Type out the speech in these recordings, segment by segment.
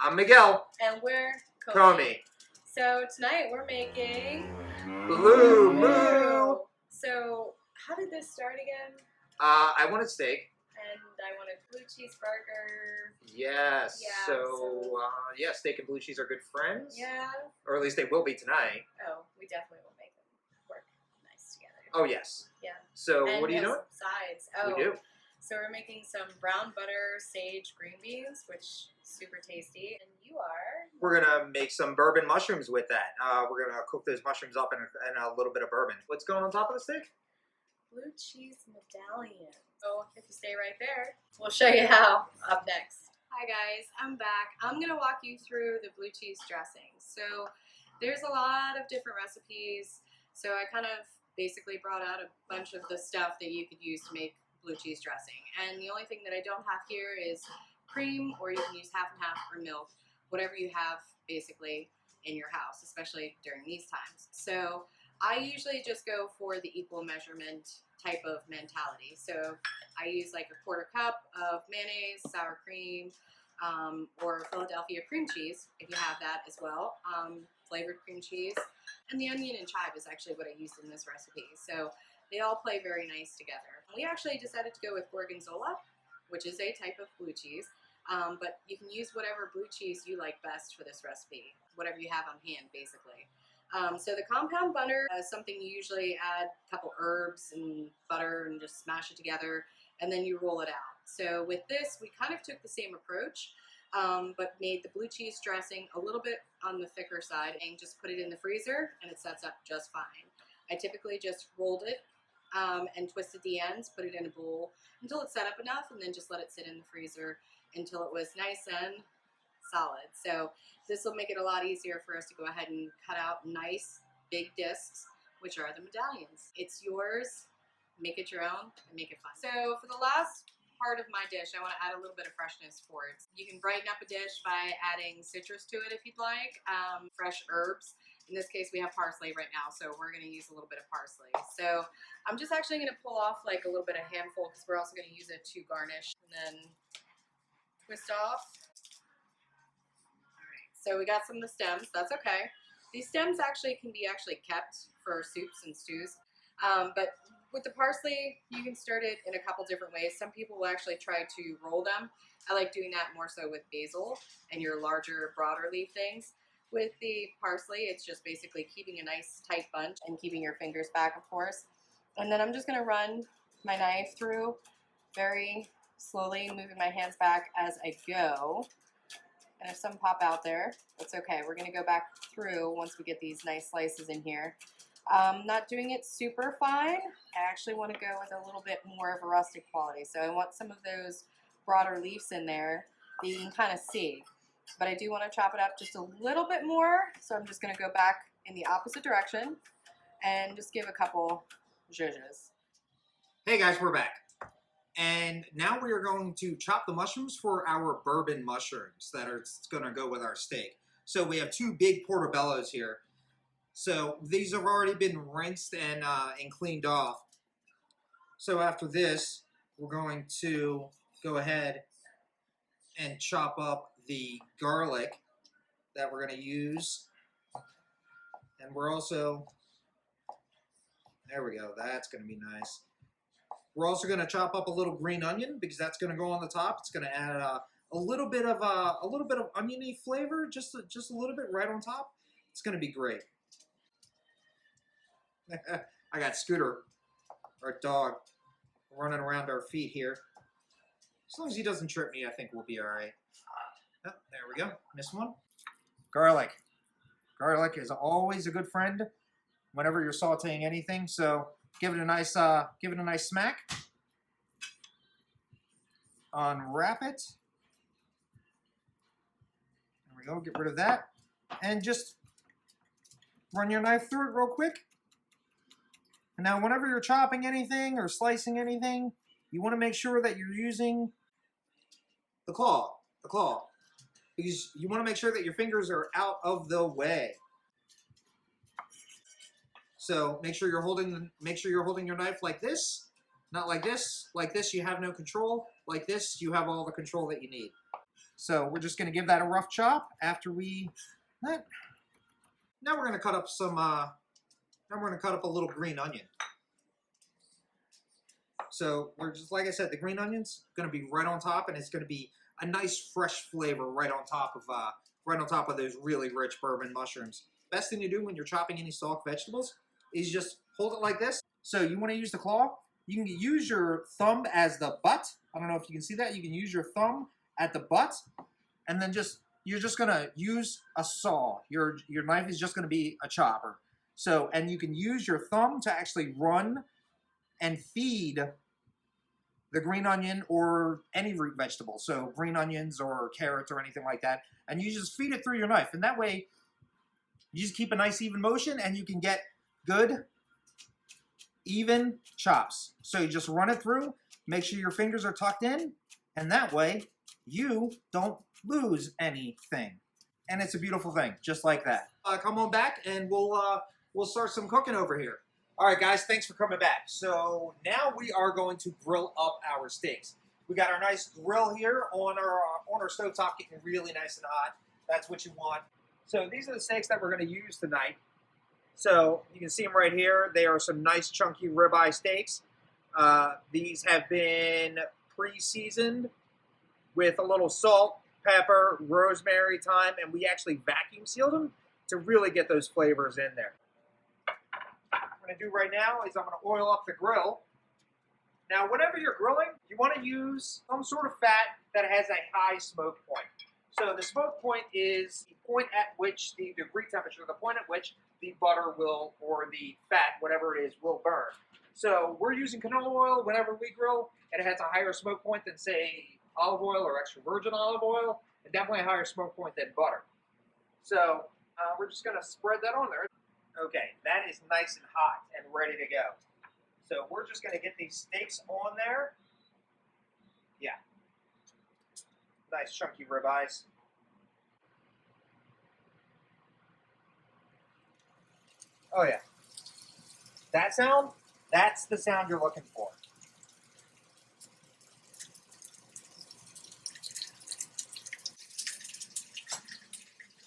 I'm Miguel. And we're CoMi. So tonight we're making Blue Moo. So how did this start again? I wanted steak. And I wanted blue cheeseburger. Yes. Yeah, Yeah, steak and blue cheese are good friends. Yeah. Or at least they will be tonight. Oh, we definitely will make them work nice together. Oh, yes. Yeah. So and what are you doing? Some sides. Oh. We do. So we're making some brown butter sage green beans, which is super tasty. And you are? We're going to make some bourbon mushrooms with that. We're going to cook those mushrooms up in a little bit of bourbon. What's going on top of the steak? Blue cheese medallions. So if you stay right there, we'll show you how up next. Hi guys, I'm back. I'm going to walk you through the blue cheese dressing. So there's a lot of different recipes. So I kind of basically brought out a bunch of the stuff that you could use to make blue cheese dressing. And the only thing that I don't have here is cream, or you can use half and half, or milk, whatever you have basically in your house, especially during these times. So I usually just go for the equal measurement type of mentality. So I use like a quarter cup of mayonnaise, sour cream, or Philadelphia cream cheese, if you have that as well, flavored cream cheese. And the onion and chive is actually what I used in this recipe. So they all play very nice together. We actually decided to go with Gorgonzola, which is a type of blue cheese, but you can use whatever blue cheese you like best for this recipe, whatever you have on hand, basically. So the compound butter is something you usually add a couple herbs and butter and just smash it together, and then you roll it out. So with this, we kind of took the same approach, but made the blue cheese dressing a little bit on the thicker side and just put it in the freezer, and it sets up just fine. I typically just rolled it and twisted the ends, put it in a bowl until it's set up enough, and then just let it sit in the freezer until it was nice and solid. So this will make it a lot easier for us to go ahead and cut out nice big discs, which are the medallions. It's yours, make it your own, and make it fun. So for the last part of my dish, I want to add a little bit of freshness for it. You can brighten up a dish by adding citrus to it if you'd like, fresh herbs. In this case, we have parsley right now, so we're going to use a little bit of parsley. So I'm just actually going to pull off like a little bit of handful, because we're also going to use it to garnish, and then twist off. All right, so we got some of the stems. That's okay. These stems actually can be kept for soups and stews, but with the parsley, you can start it in a couple different ways. Some people will actually try to roll them. I like doing that more so with basil and your larger, broader leaf things. With the parsley, it's just basically keeping a nice tight bunch and keeping your fingers back, of course. And then I'm just going to run my knife through very slowly, moving my hands back as I go. And if some pop out there, that's okay. We're going to go back through once we get these nice slices in here. Not doing it super fine. I actually want to go with a little bit more of a rustic quality. So I want some of those broader leaves in there that you can kind of see. But I do want to chop it up just a little bit more. So I'm just going to go back in the opposite direction and just give a couple zhuzhes. Hey guys, we're back. And now we are going to chop the mushrooms for our bourbon mushrooms that are going to go with our steak. So we have two big portobellos here. So these have already been rinsed and cleaned off. So after this, we're going to go ahead and chop up the garlic that we're going to use. And we're also, there we go, that's going to be nice. We're also going to chop up a little green onion, because that's going to go on the top. It's going to add a little bit of oniony flavor, just a little bit right on top. It's going to be great. I got Scooter, our dog, running around our feet here. As long as he doesn't trip me, I think we'll be all right. Oh, there we go. Missed one. Garlic. Garlic is always a good friend whenever you're sauteing anything. So give it a nice smack. Unwrap it. There we go. Get rid of that, and just run your knife through it real quick. And now, whenever you're chopping anything or slicing anything, you want to make sure that you're using the claw. Because you want to make sure that your fingers are out of the way. So make sure you're holding your knife like this, not like this. Like this, you have no control. Like this, you have all the control that you need. So we're just going to give that a rough chop after we... Now we're going to cut up some... now we're going to cut up a little green onion. So we're just, like I said, the green onion's going to be right on top, and it's going to be a nice fresh flavor right on top of those really rich bourbon mushrooms. Best thing to do when you're chopping any stalk vegetables is just hold it like this. So you want to use the claw. You can use your thumb as the butt. I don't know if you can see that. You can use your thumb at the butt, and then you're just going to use a saw. Your knife is just going to be a chopper. So, and you can use your thumb to actually run and feed the green onion or any root vegetable. So green onions or carrots or anything like that. And you just feed it through your knife. And that way, you just keep a nice even motion and you can get good, even chops. So you just run it through, make sure your fingers are tucked in, and that way you don't lose anything. And it's a beautiful thing, just like that. Come on back and we'll start some cooking over here. All right, guys, thanks for coming back. So now we are going to grill up our steaks. We got our nice grill here on our stovetop, getting really nice and hot. That's what you want. So these are the steaks that we're going to use tonight. So you can see them right here. They are some nice chunky ribeye steaks. These have been pre-seasoned with a little salt, pepper, rosemary, thyme, and we actually vacuum sealed them to really get those flavors in there. What I'm going to do right now is I'm going to oil up the grill. Now, whenever you're grilling, you want to use some sort of fat that has a high smoke point. So the smoke point is the point at which the degree temperature, the point at which the butter will, or the fat, whatever it is, will burn. So we're using canola oil whenever we grill, and it has a higher smoke point than, say, olive oil or extra virgin olive oil, and definitely a higher smoke point than butter. So we're just going to spread that on there. Okay, that is nice and hot and ready to go. So we're just going to get these steaks on there. Yeah. Nice chunky ribeyes. Oh yeah. That sound, that's the sound you're looking for.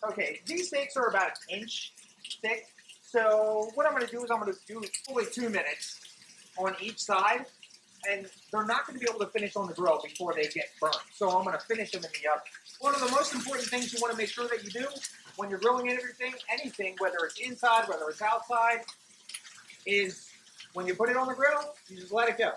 Okay, these steaks are about an inch thick. So what I'm going to do is I'm going to do fully 2 minutes on each side, and they're not going to be able to finish on the grill before they get burnt. So I'm going to finish them in the oven. One of the most important things you want to make sure that you do when you're grilling anything, whether it's inside, whether it's outside, is when you put it on the grill, you just let it go.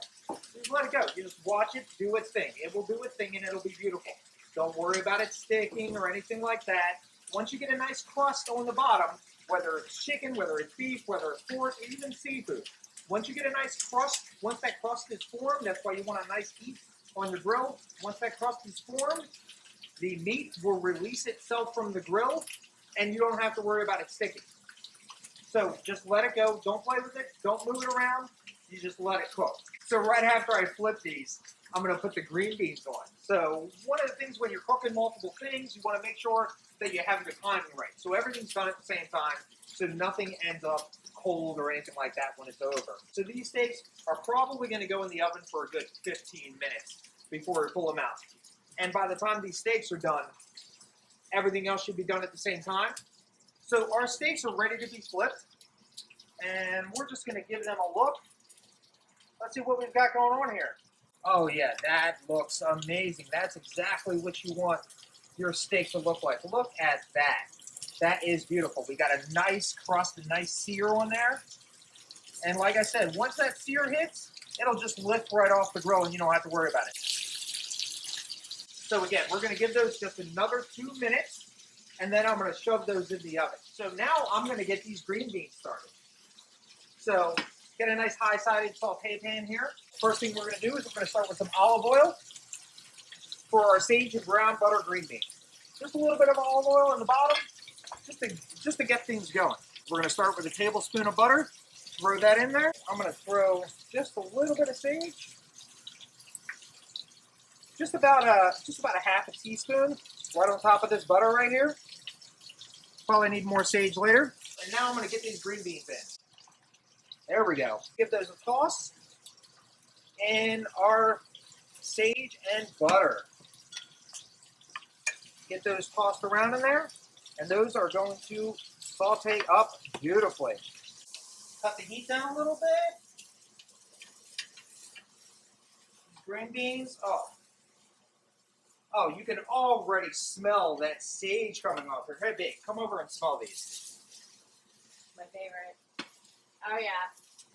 Just let it go. You just watch it do its thing. It will do its thing, and it'll be beautiful. Don't worry about it sticking or anything like that. Once you get a nice crust on the bottom, whether it's chicken, whether it's beef, whether it's pork, even seafood. Once you get a nice crust, once that crust is formed, that's why you want a nice heat on your grill. Once that crust is formed, the meat will release itself from the grill, and you don't have to worry about it sticking. So just let it go. Don't play with it. Don't move it around. You just let it cook. So right after I flip these, I'm going to put the green beans on. So one of the things when you're cooking multiple things, you want to make sure that you have your timing right. So everything's done at the same time, so nothing ends up cold or anything like that when it's over. So these steaks are probably going to go in the oven for a good 15 minutes before we pull them out. And by the time these steaks are done, everything else should be done at the same time. So our steaks are ready to be flipped, and we're just going to give them a look. Let's see what we've got going on here. Oh yeah, that looks amazing. That's exactly what you want your steak to look like. Look at that. That is beautiful. We got a nice crust, a nice sear on there. And like I said, once that sear hits, it'll just lift right off the grill and you don't have to worry about it. So again, we're going to give those just another 2 minutes, and then I'm going to shove those in the oven. So now I'm going to get these green beans started. So get a nice high-sided saute pan here. First thing we're going to do is we're going to start with some olive oil for our sage and brown butter green beans. Just a little bit of olive oil on the bottom, just to get things going. We're going to start with a tablespoon of butter. Throw that in there. I'm going to throw just a little bit of sage. Just about a half a teaspoon right on top of this butter right here. Probably need more sage later. And now I'm going to get these green beans in. There we go. Give those a toss. And our sage and butter. Get those tossed around in there, and those are going to saute up beautifully. Cut the heat down a little bit. Green beans, oh, you can already smell that sage coming off here. Hey, babe, come over and smell these. My favorite. Oh yeah.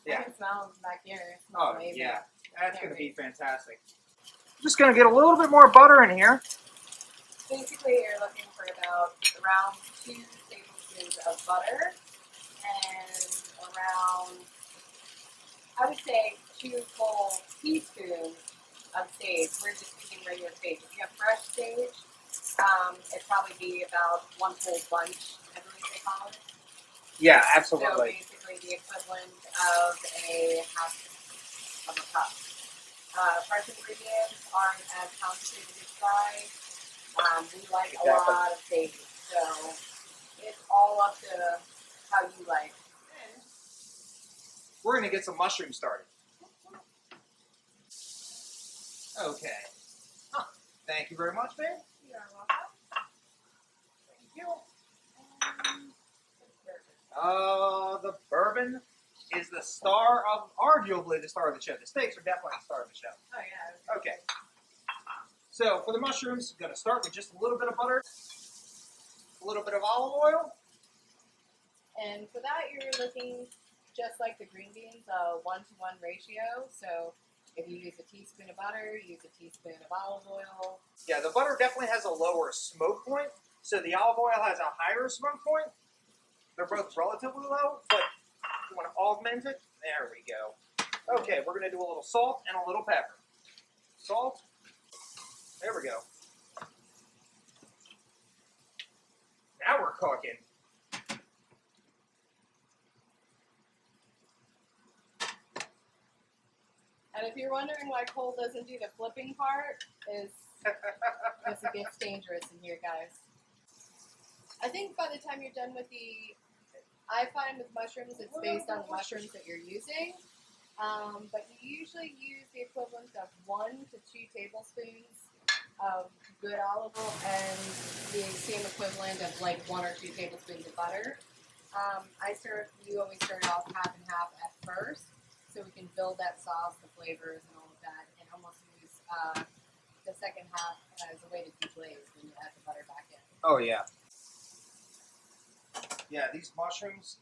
Yeah. I can smell them back here. It smells Oh, amazing. yeah. That's going to be Can't fantastic. Just going to get a little bit more butter in here. Basically, you're looking for about around 2 tablespoons of butter and around, I would say, 2 full teaspoons of sage. We're just using regular sage. If you have fresh sage, it'd probably be about 1 whole bunch, I believe they call it. Yeah, So absolutely. basically the equivalent of a half of a cup. Fresh ingredients aren't as concentrated as fried. We like Exactly. a lot of sage, so it's all up to how you like. And we're going to get some mushrooms started. Okay. Thank you very much, babe. You're welcome. Thank you. The bourbon is the star of, arguably the star of the show. The steaks are definitely the star of the show. Oh yeah. Okay. So for the mushrooms, I'm going to start with just a little bit of butter, a little bit of olive oil. And for that, you're looking just like the green beans, a 1-to-1 ratio. So if you use a teaspoon of butter, use a teaspoon of olive oil. Yeah, the butter definitely has a lower smoke point, so the olive oil has a higher smoke point. They're both relatively low, but you want to augment it. There we go. Okay, we're going to do a little salt and a little pepper. Salt. There we go. Now we're cooking. And if you're wondering why Cole doesn't do the flipping part, is because it gets dangerous in here, guys. I think by the time you're done with I find with mushrooms, it's based on the mushrooms that you're using. But you usually use the equivalent of 1 to 2 tablespoons of good olive oil and the same equivalent of like 1 or 2 tablespoons of butter. You always start off half and half at first, so we can build that sauce, the flavors, and all of that, and almost use the second half as a way to deglaze when you add the butter back in. Oh, yeah. Yeah, these mushrooms,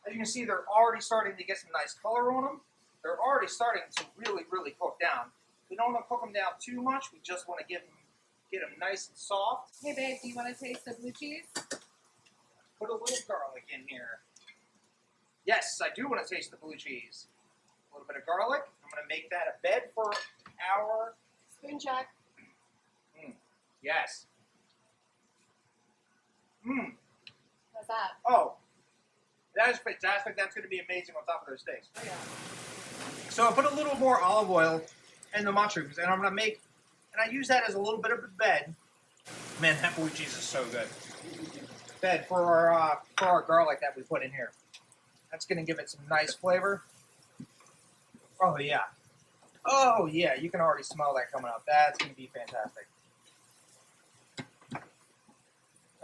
as you can see, they're already starting to get some nice color on them. They're already starting to really, really cook down. We don't want to cook them down too much. We just want to get them nice and soft. Hey babe, do you want to taste the blue cheese? Put a little garlic in here. Yes, I do want to taste the blue cheese. A little bit of garlic. I'm going to make that a bed for our... Spoon check. Yes. How's that? Oh, that is fantastic. That's going to be amazing on top of those steaks. Oh yeah. So I put a little more olive oil in the mushrooms, and I'm going to make, and I use that as a little bit of a bed. Man, that blue cheese is so good. Bed for our garlic that we put in here. That's going to give it some nice flavor. Oh yeah. Oh yeah, you can already smell that coming up. That's going to be fantastic.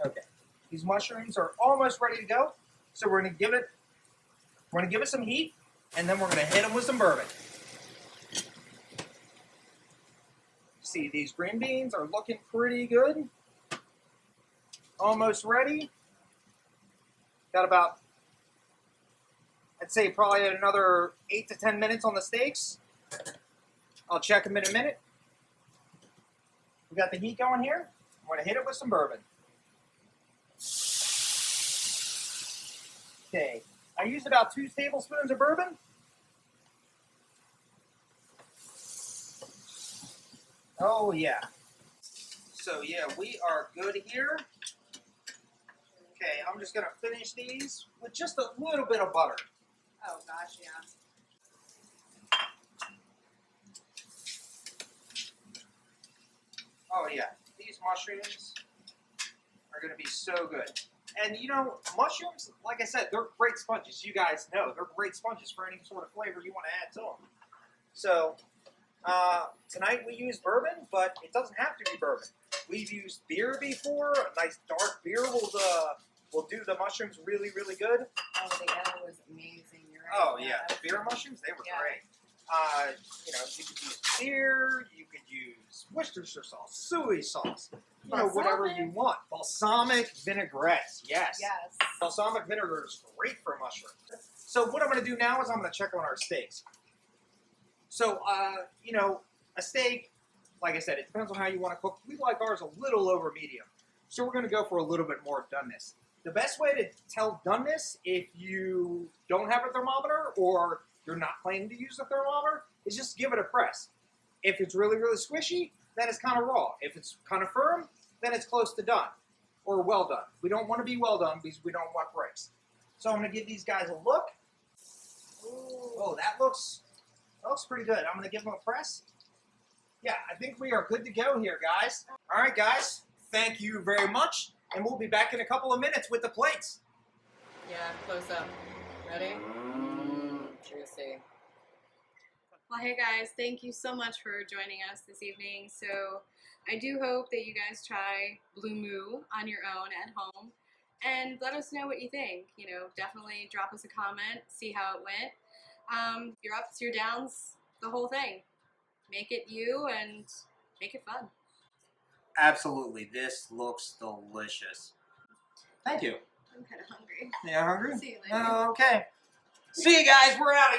Okay. These mushrooms are almost ready to go. So we're going to give it some heat, and then we're going to hit them with some bourbon. See, these green beans are looking pretty good. Almost ready. Got about, I'd say probably another 8 to 10 minutes on the steaks. I'll check them in a minute. We got the heat going here. I'm going to hit it with some bourbon. Okay, I used about 2 tablespoons of bourbon. Oh yeah. So yeah, we are good here. Okay, I'm just gonna finish these with just a little bit of butter. Oh gosh, yeah. Oh yeah, these mushrooms are gonna be so good. And you know, mushrooms, like I said, they're great sponges. You guys know they're great sponges for any sort of flavor you want to add to them. So tonight we use bourbon, but it doesn't have to be bourbon. we've used beer before. A nice dark beer will do the mushrooms really, really good. Oh, the yellow was amazing. You're right. Oh yeah, the beer mushrooms, they were great. You know, you could use beer, you could use Worcestershire sauce, soy sauce, you know, whatever you want. Balsamic vinaigrettes, yes. Yes. Balsamic vinegar is great for mushrooms. So what I'm going to do now is I'm going to check on our steaks. So, you know, a steak, like I said, it depends on how you want to cook. We like ours a little over medium. So we're going to go for a little bit more doneness. The best way to tell doneness if you don't have a thermometer or you're not planning to use a thermometer is just give it a press. If it's really, really squishy, then it's kind of raw. If it's kind of firm, then it's close to done or well done. We don't want to be well done because we don't want breaks. So I'm going to give these guys a look. Ooh. Oh, that looks pretty good. I'm going to give them a press. Yeah, I think we are good to go here, guys. All right, guys. Thank you very much. And we'll be back in a couple of minutes with the plates. Yeah, close up. Ready? Juicy. Well, hey guys, thank you so much for joining us this evening. So I do hope that you guys try Blue Moo on your own at home and let us know what you think. You know, definitely drop us a comment, see how it went. Your ups, your downs, the whole thing. Make it you and make it fun. Absolutely. This looks delicious. Thank you. I'm kind of hungry. Yeah, hungry? See you later. Okay. See you guys. We're out.